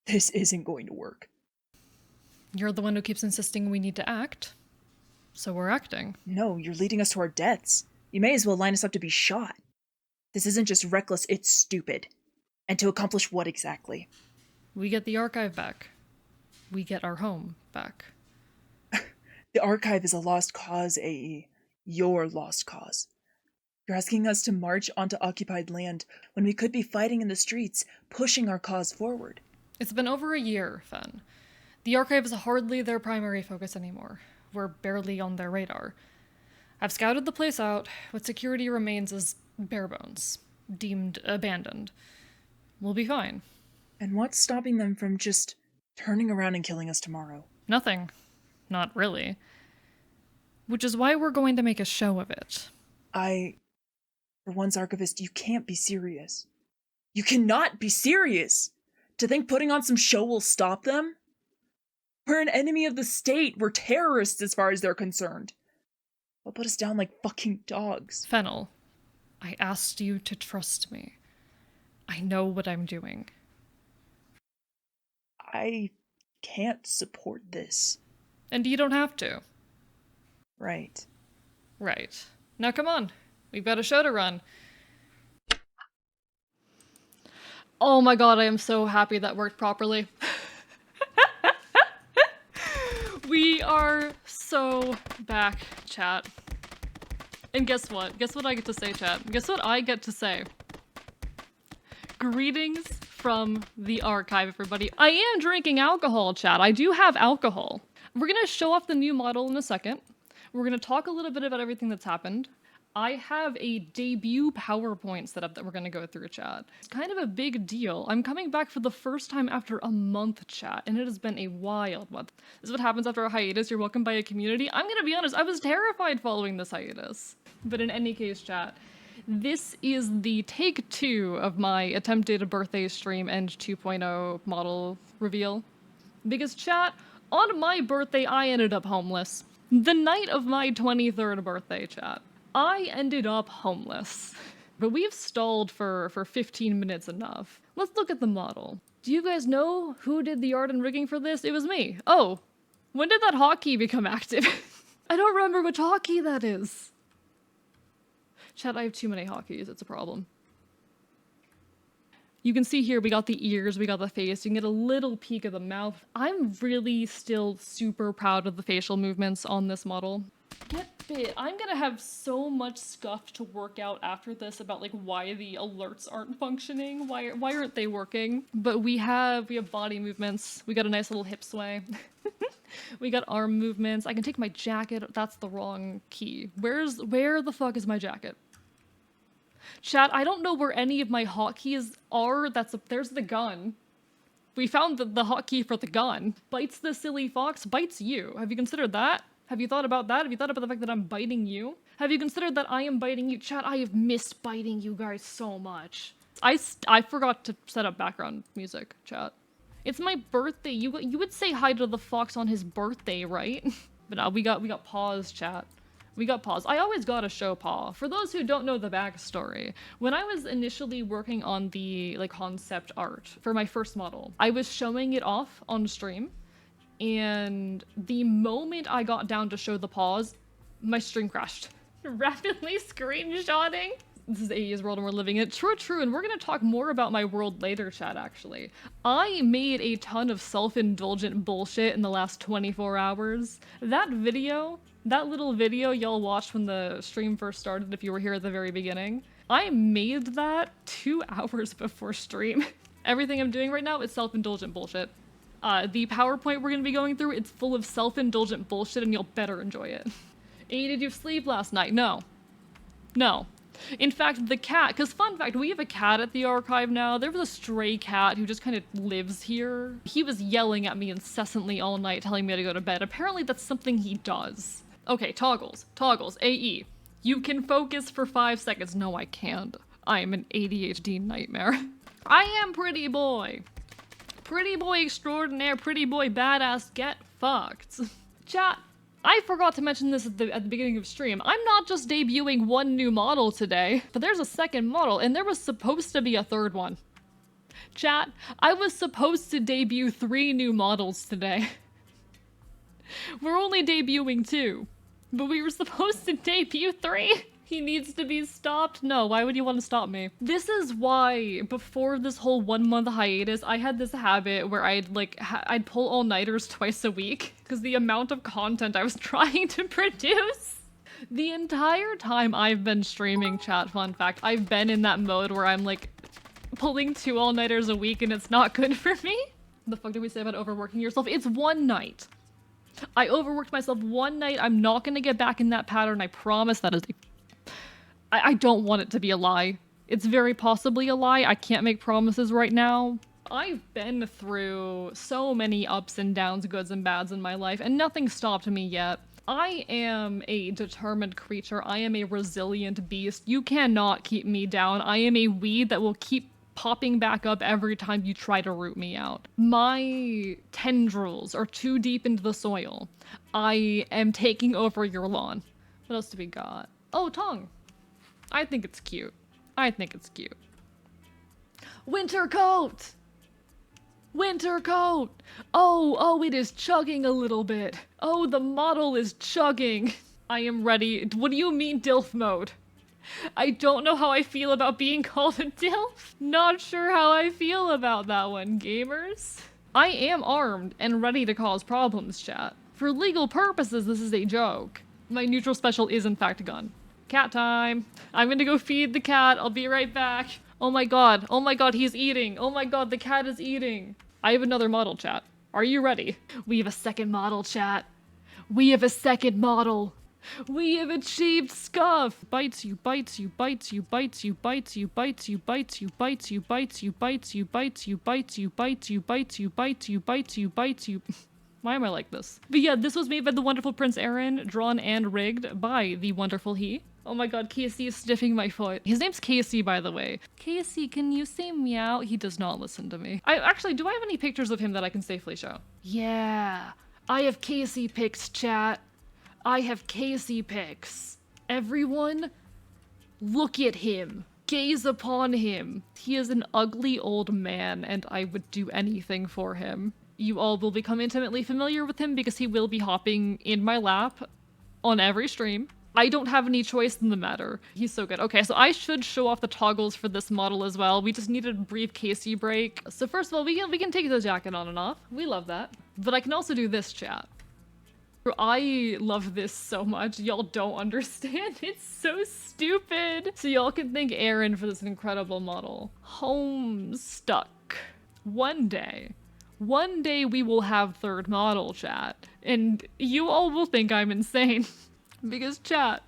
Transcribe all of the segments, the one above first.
This isn't going to work. You're the one who keeps insisting we need to act, so we're acting. No, you're leading us to our deaths. You may as well line us up to be shot. This isn't just reckless, it's stupid. And to accomplish what exactly? We get the archive back. We get our home back. The archive is a lost cause, AE. Your lost cause. You're asking us to march onto occupied land when we could be fighting in the streets, pushing our cause forward. It's been over a year, Fen. The archive is hardly their primary focus anymore. We're barely on their radar. I've scouted the place out. What security remains is bare bones, deemed abandoned. We'll be fine. And what's stopping them from just turning around and killing us tomorrow? Nothing. Not really. Which is why we're going to make a show of it. For once, Archivist, you can't be serious. You cannot be serious! To think putting on some show will stop them? We're an enemy of the state. We're terrorists as far as they're concerned. They'll put us down like fucking dogs. Fennel, I asked you to trust me. I know what I'm doing. I can't support this. And you don't have to. Right. Right. Now come on. We've got a show to run. Oh my god, I am so happy that worked properly. We are so back, chat. And guess what? Guess what I get to say, chat? Guess what I get to say? Greetings from the archive, everybody. I am drinking alcohol, chat. I do have alcohol. We're gonna show off the new model in a second. We're gonna talk a little bit about everything that's happened. I have a debut PowerPoint set up that we're gonna go through, chat. It's kind of a big deal. I'm coming back for the first time after a month, chat, and it has been a wild month. This is what happens after a hiatus. You're welcomed by a community. I'm gonna be honest, I was terrified following this hiatus. But in any case, chat, this is the take 2 of my attempted birthday stream End 2.0 model reveal. Because, chat, on my birthday, I ended up homeless. The night of my 23rd birthday, chat. I ended up homeless. But we've stalled for 15 minutes enough. Let's look at the model. Do you guys know who did the art and rigging for this? It was me. Oh, when did that hotkey become active? I don't remember which hotkey that is. Chat, I have too many hotkeys, it's a problem. You can see here, we got the ears, we got the face, you can get a little peek of the mouth. I'm really still super proud of the facial movements on this model. Get bit. I'm gonna have so much Scuff to work out after this about like why the alerts aren't functioning, why aren't they working? But we have body movements, we got a nice little hip sway. We got arm movements. I can take my jacket, that's the wrong key. Where the fuck is my jacket? Chat, I don't know where any of my hotkeys are. There's the gun. We found the hotkey for the gun. Bites the silly fox, bites you. Have you considered that? Have you thought about that? Have you thought about the fact that I'm biting you? Have you considered that I am biting you? Chat, I have missed biting you guys so much. I forgot to set up background music, chat. It's my birthday. You would say hi to the fox on his birthday, right? But we got paws, chat. We got paws. I always gotta show paw. For those who don't know the backstory, when I was initially working on the concept art for my first model, I was showing it off on stream, and the moment I got down to show the paws, my stream crashed. Rapidly screenshotting. This is AE's world and we're living it. True, and we're gonna talk more about my world later, chat, actually. I made a ton of self-indulgent bullshit in the last 24 hours. That little video y'all watched when the stream first started, if you were here at the very beginning, I made that 2 hours before stream. Everything I'm doing right now is self-indulgent bullshit. The PowerPoint we're gonna be going through, it's full of self-indulgent bullshit and you'll better enjoy it. AE, did you sleep last night? No. In fact, the cat, because fun fact, we have a cat at the archive now. There was a stray cat who just kind of lives here. He was yelling at me incessantly all night, telling me to go to bed. Apparently that's something he does. Okay, toggles, AE. You can focus for 5 seconds. No, I can't. I am an ADHD nightmare. I am pretty boy. Pretty boy extraordinaire, pretty boy badass, get fucked. Chat. I forgot to mention this at the beginning of stream. I'm not just debuting one new model today, but there's a second model, and there was supposed to be a third one. Chat, I was supposed to debut 3 new models today. We're only debuting 2, but we were supposed to debut 3. He needs to be stopped? No, why would you want to stop me? This is why, before this whole 1-month hiatus, I had this habit where I'd pull all-nighters twice a week, because the amount of content I was trying to produce. The entire time I've been streaming, chat, fun fact, I've been in that mode where I'm like pulling 2 all-nighters a week and it's not good for me. The fuck did we say about overworking yourself? It's 1 night. I overworked myself 1 night. I'm not gonna get back in that pattern. I promise. That is I don't want it to be a lie. It's very possibly a lie. I can't make promises right now. I've been through so many ups and downs, goods and bads in my life, and nothing stopped me yet. I am a determined creature. I am a resilient beast. You cannot keep me down. I am a weed that will keep popping back up every time you try to root me out. My tendrils are too deep into the soil. I am taking over your lawn. What else do we got? Oh, tongue. I think it's cute. I think it's cute. Winter coat! Winter coat! Oh, it is chugging a little bit. Oh, the model is chugging. I am ready. What do you mean DILF mode? I don't know how I feel about being called a DILF. Not sure how I feel about that one, gamers. I am armed and ready to cause problems, chat. For legal purposes, this is a joke. My neutral special is in fact a gun. Cat time. I'm gonna go feed the cat. I'll be right back. Oh my god, he's eating. Oh my god, the cat is eating. I have another model, chat. Are you ready? We have a second model, chat. We have a second model. We have achieved Scuff. Bites you, bites you, bites you, bites you, bites you, bites you, bites you, bites you, bites you, bites you, bites you, bites you, bites you, bites you, bites you, bites you, bites you. Why am I like this? But yeah, this was made by the wonderful Prince Aerin, drawn and rigged by the wonderful he. Oh my god, Casey is sniffing my foot. His name's Casey, by the way. Casey, can you say meow? He does not listen to me. Actually, do I have any pictures of him that I can safely show? Yeah, I have Casey pics, chat. I have Casey pics. Everyone, look at him. Gaze upon him. He is an ugly old man, and I would do anything for him. You all will become intimately familiar with him because he will be hopping in my lap on every stream. I don't have any choice in the matter. He's so good. Okay, so I should show off the toggles for this model as well. We just needed a brief Casey break. So first of all, we can take the jacket on and off. We love that. But I can also do this, chat. I love this so much. Y'all don't understand. It's so stupid. So y'all can thank Aerin for this incredible model. Homestuck. One day we will have third model, chat. And you all will think I'm insane. Because chat,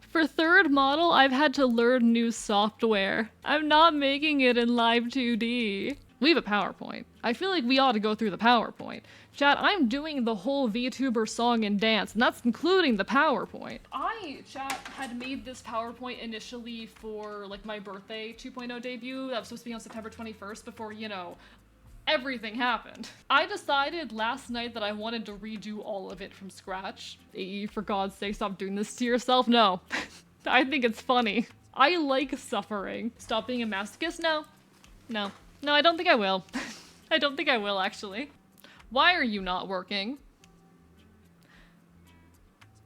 for third model, I've had to learn new software. I'm not making it in Live 2D. We have a PowerPoint. I feel like we ought to go through the PowerPoint. Chat, I'm doing the whole VTuber song and dance, and that's including the PowerPoint. Chat, had made this PowerPoint initially for, like, my birthday 2.0 debut. That was supposed to be on September 21st before, you know, everything happened. I decided last night that I wanted to redo all of it from scratch. For God's sake, stop doing this to yourself. No. I think it's funny. I like suffering. Stop being a masochist? No, I don't think I will. I don't think I will, actually. Why are you not working?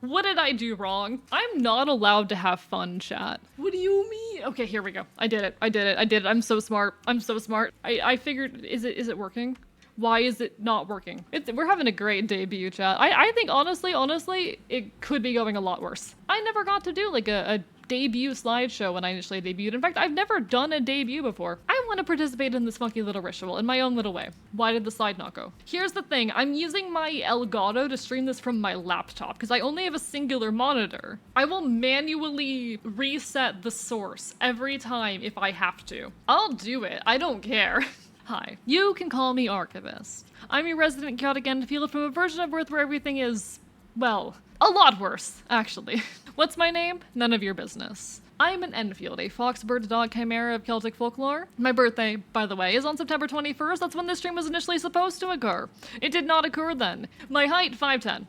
What did I do wrong? I'm not allowed to have fun, chat. What do you mean? Okay, here we go. I did it. I'm so smart. I figured, is it working? Why is it not working? We're having a great debut, chat. I think honestly, it could be going a lot worse. I never got to do like a debut slideshow when I initially debuted. In fact, I've never done a debut before. I want to participate in this funky little ritual in my own little way. Why did the slide not go? Here's the thing, I'm using my Elgato to stream this from my laptop because I only have a singular monitor. I will manually reset the source every time if I have to. I'll do it, I don't care. Hi, you can call me Archivist. I'm your resident chaotic end feeler from a version of Earth where everything is, well, a lot worse, actually. What's my name? None of your business. I'm an Enfield, a fox, bird, dog, chimera of Celtic folklore. My birthday, by the way, is on September 21st. That's when this stream was initially supposed to occur. It did not occur then. My height, 5'10".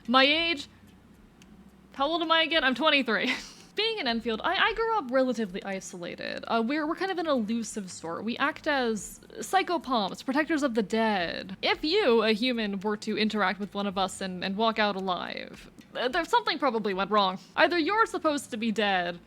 My age, how old am I again? I'm 23. Being in Enfield, I grew up relatively isolated. We're kind of an elusive sort. We act as psychopomps, protectors of the dead. If you, a human, were to interact with one of us and walk out alive, there's something probably went wrong. Either you're supposed to be dead,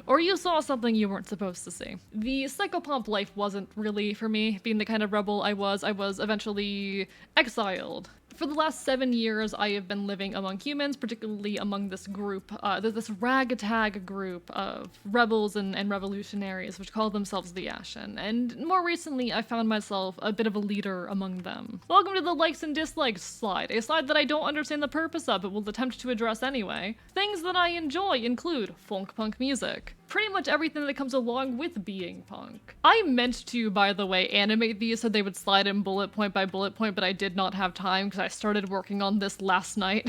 or you saw something you weren't supposed to see. The psychopomp life wasn't really for me. Being the kind of rebel I was eventually exiled. For the last 7 years, I have been living among humans, particularly among this group, this ragtag group of rebels and revolutionaries, which call themselves the Ashen. And more recently, I found myself a bit of a leader among them. Welcome to the likes and dislikes slide, a slide that I don't understand the purpose of, but will attempt to address anyway. Things that I enjoy include funk punk music. Pretty much everything that comes along with being punk. I meant to, by the way, animate these so they would slide in bullet point by bullet point, but I did not have time because I started working on this last night.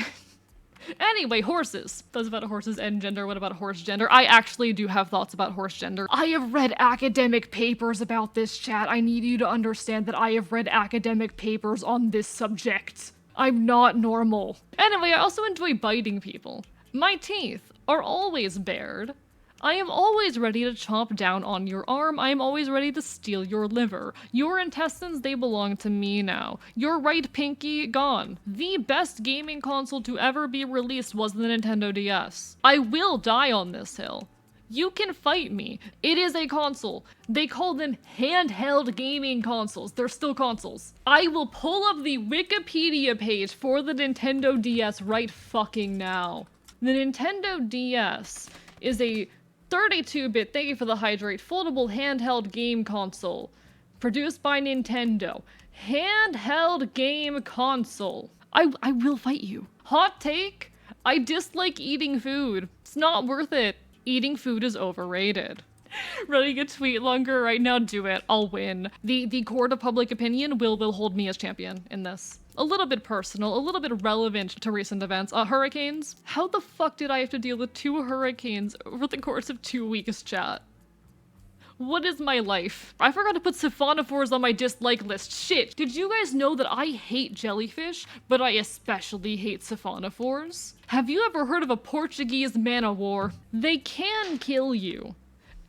Anyway, horses. Those about horses and gender. What about horse gender? I actually do have thoughts about horse gender. I have read academic papers about this, chat. I need you to understand that I have read academic papers on this subject. I'm not normal. Anyway, I also enjoy biting people. My teeth are always bared. I am always ready to chomp down on your arm. I am always ready to steal your liver. Your intestines, they belong to me now. Your right pinky, gone. The best gaming console to ever be released was the Nintendo DS. I will die on this hill. You can fight me. It is a console. They call them handheld gaming consoles. They're still consoles. I will pull up the Wikipedia page for the Nintendo DS right fucking now. The Nintendo DS is a 32-bit, thank you for the hydrate, foldable handheld game console. Produced by Nintendo. Handheld game console. I will fight you. Hot take? I dislike eating food. It's not worth it. Eating food is overrated. Running a tweet longer right now, do it. I'll win. The court of public opinion will hold me as champion in this. A little bit personal, a little bit relevant to recent events. Hurricanes? How the fuck did I have to deal with 2 hurricanes over the course of 2 weeks, chat? What is my life? I forgot to put siphonophores on my dislike list. Shit. Did you guys know that I hate jellyfish, but I especially hate siphonophores? Have you ever heard of a Portuguese man-o'-war? They can kill you.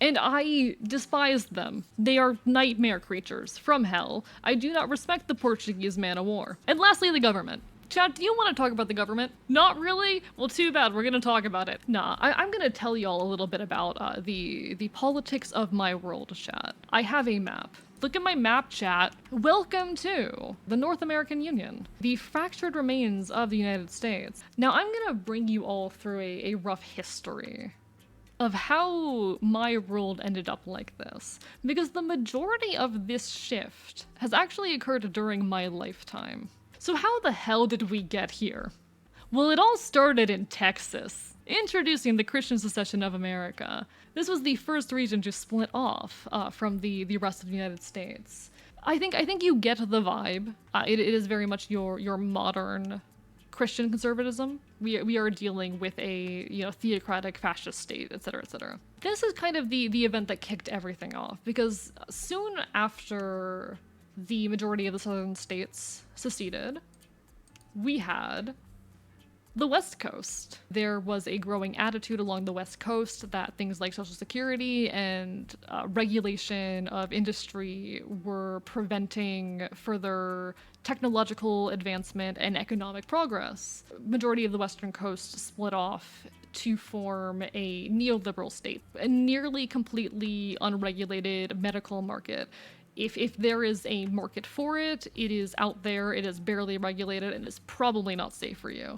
And I despise them. They are nightmare creatures from hell. I do not respect the Portuguese man-o'-war. And lastly, the government. Chad, do you want to talk about the government? Not really? Well, too bad. We're gonna talk about it. Nah, I'm gonna tell y'all a little bit about the politics of my world, chat. I have a map. Look at my map, chat. Welcome to the North American Union, the fractured remains of the United States. Now, I'm gonna bring you all through a rough history of how my world ended up like this, because the majority of this shift has actually occurred during my lifetime. So how the hell did we get here? Well, it all started in Texas, introducing the Christian secession of America. This was the first region to split off from the rest of the United States. I think you get the vibe. It is very much your modern Christian conservatism. We are dealing with a theocratic fascist state, etc., etc. This is kind of the event that kicked everything off, because soon after the majority of the southern states seceded, we had the West Coast. There was a growing attitude along the West Coast that things like Social Security and regulation of industry were preventing further technological advancement and economic progress. Majority of the Western coast split off to form a neoliberal state, a nearly completely unregulated medical market. If there is a market for it, it is out there, it is barely regulated, and it's probably not safe for you.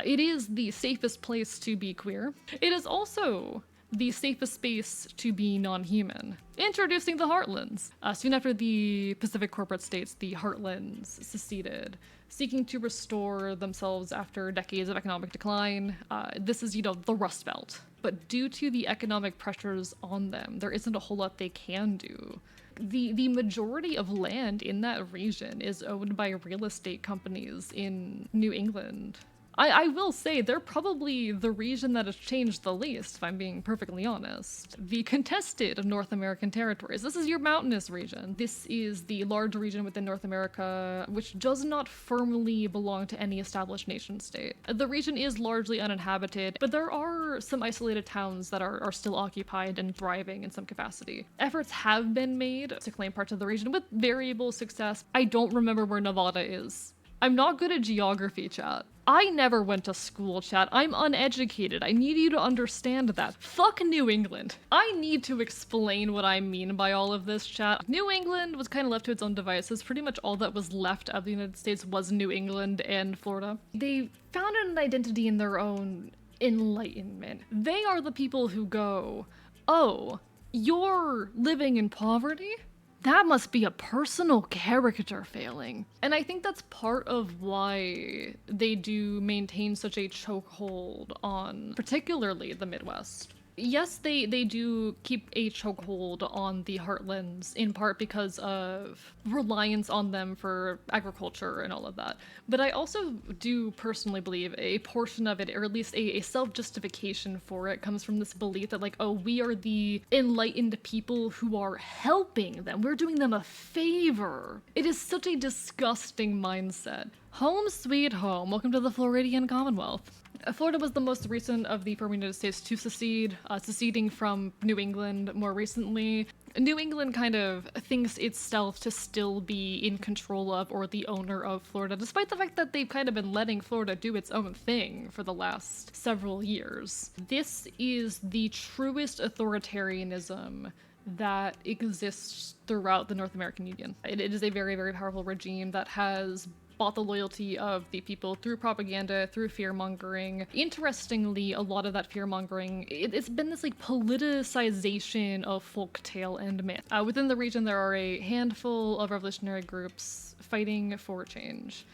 It is the safest place to be queer. It is also the safest space to be non-human. Introducing the Heartlands. Soon after the Pacific corporate states, the Heartlands seceded, seeking to restore themselves after decades of economic decline. This is, the Rust Belt. But due to the economic pressures on them, there isn't a whole lot they can do. The majority of land in that region is owned by real estate companies in New England I will say they're probably the region that has changed the least, if I'm being perfectly honest. The contested North American territories. This is your mountainous region. This is the large region within North America, which does not firmly belong to any established nation state. The region is largely uninhabited, but there are some isolated towns that are still occupied and thriving in some capacity. Efforts have been made to claim parts of the region with variable success. I don't remember where Nevada is. I'm not good at geography, chat. I never went to school, chat. I'm uneducated. I need you to understand that. Fuck New England. I need to explain what I mean by all of this, chat. New England was kind of left to its own devices. Pretty much all that was left of the United States was New England and Florida. They found an identity in their own enlightenment. They are the people who go, oh, you're living in poverty? That must be a personal character failing. And I think that's part of why they do maintain such a chokehold on particularly the Midwest. Yes, they do keep a chokehold on the heartlands, in part because of reliance on them for agriculture and all of that. But I also do personally believe a portion of it, or at least a self-justification for it, comes from this belief that, like, oh, we are the enlightened people who are helping them. We're doing them a favor. It is such a disgusting mindset. Home sweet home. Welcome to the Floridian Commonwealth. Florida was the most recent of the former United States to secede, seceding from New England more recently. New England kind of thinks itself to still be in control of or the owner of Florida, despite the fact that they've kind of been letting Florida do its own thing for the last several years. This is the truest authoritarianism that exists throughout the North American Union. It is a very, very powerful regime that has bought the loyalty of the people through propaganda, through fear-mongering. Interestingly, a lot of that fear-mongering, it's been this like politicization of folktale and myth. Within the region, there are a handful of revolutionary groups fighting for change.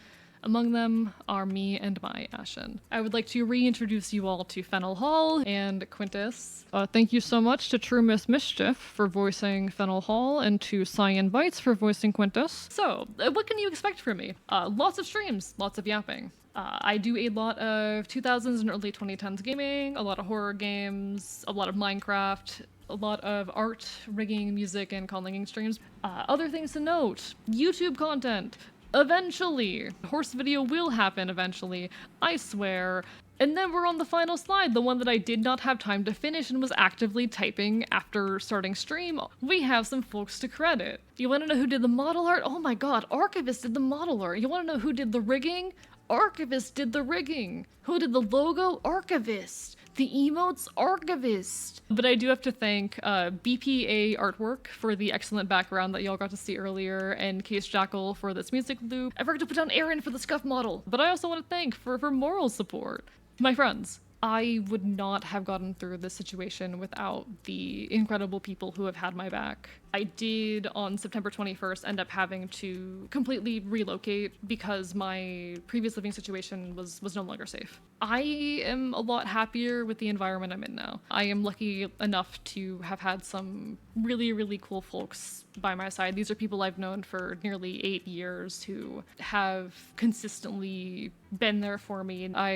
Among them are me and my Ashen. I would like to reintroduce you all to Fennel Hall and Quintus. Thank you so much to True Miss Mischief for voicing Fennel Hall and to Cyan Bites for voicing Quintus. So, what can you expect from me? Lots of streams, lots of yapping. I do a lot of 2000s and early 2010s gaming, a lot of horror games, a lot of Minecraft, a lot of art, rigging, music, and conlanging streams. Other things to note, YouTube content. Eventually. Horse video will happen eventually, I swear. And then we're on the final slide, the one that I did not have time to finish and was actively typing after starting stream. We have some folks to credit. You want to know who did the model art? Oh my god, AErchivist did the model art. You want to know who did the rigging? AErchivist did the rigging. Who did the logo? AErchivist. The emotes, AErchivist. But I do have to thank BPAartwork for the excellent background that y'all got to see earlier, and CaseJackal for this music loop. I forgot to put down Aerin for the Scuff model. But I also want to thank for moral support. My friends, I would not have gotten through this situation without the incredible people who have had my back. I did, on September 21st, end up having to completely relocate because my previous living situation was no longer safe. I am a lot happier with the environment I'm in now. I am lucky enough to have had some really, really cool folks by my side. These are people I've known for nearly 8 years who have consistently been there for me. I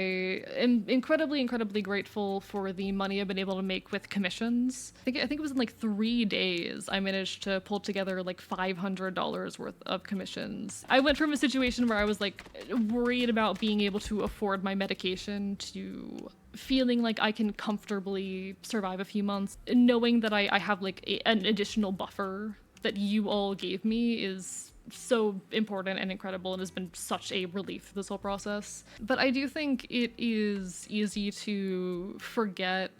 am incredibly, incredibly grateful for the money I've been able to make with commissions. I think it was in like 3 days I managed to pull together like $500 worth of commissions. I went from a situation where I was like worried about being able to afford my medication to feeling like I can comfortably survive a few months. Knowing that I have like an additional buffer that you all gave me is so important and incredible and has been such a relief through this whole process. But I do think it is easy to forget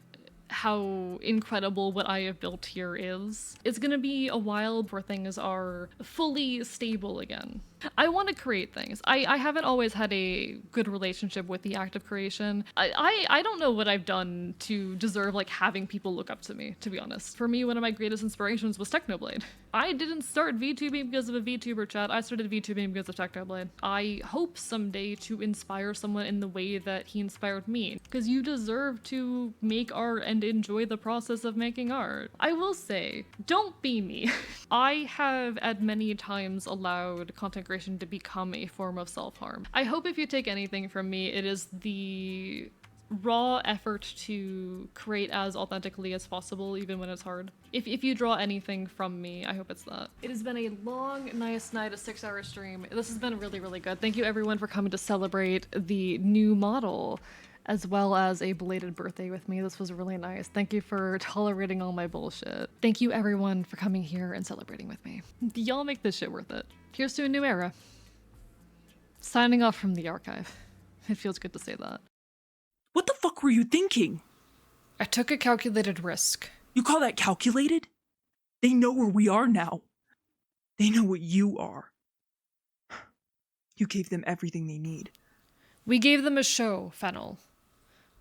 how incredible what I have built here is. It's gonna be a while before things are fully stable again. I want to create things. I haven't always had a good relationship with the act of creation. I don't know what I've done to deserve like having people look up to me, to be honest. For me, one of my greatest inspirations was Technoblade. I didn't start VTubing because of a VTuber chat. I started VTubing because of Technoblade. I hope someday to inspire someone in the way that he inspired me, because you deserve to make art and enjoy the process of making art. I will say, don't be me. I have at many times allowed content creation to become a form of self-harm. I hope if you take anything from me, it is the raw effort to create as authentically as possible, even when it's hard. If you draw anything from me, I hope it's that. It has been a long, nice night, a 6-hour stream. This has been really, really good. Thank you everyone for coming to celebrate the new model, as well as a belated birthday with me. This was really nice. Thank you for tolerating all my bullshit. Thank you everyone for coming here and celebrating with me. Y'all make this shit worth it. Here's to a new era. Signing off from the archive. It feels good to say that. What the fuck were you thinking? I took a calculated risk. You call that calculated? They know where we are now. They know what you are. You gave them everything they need. We gave them a show, Fennel.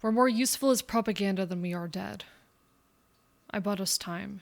We're more useful as propaganda than we are dead. I bought us time.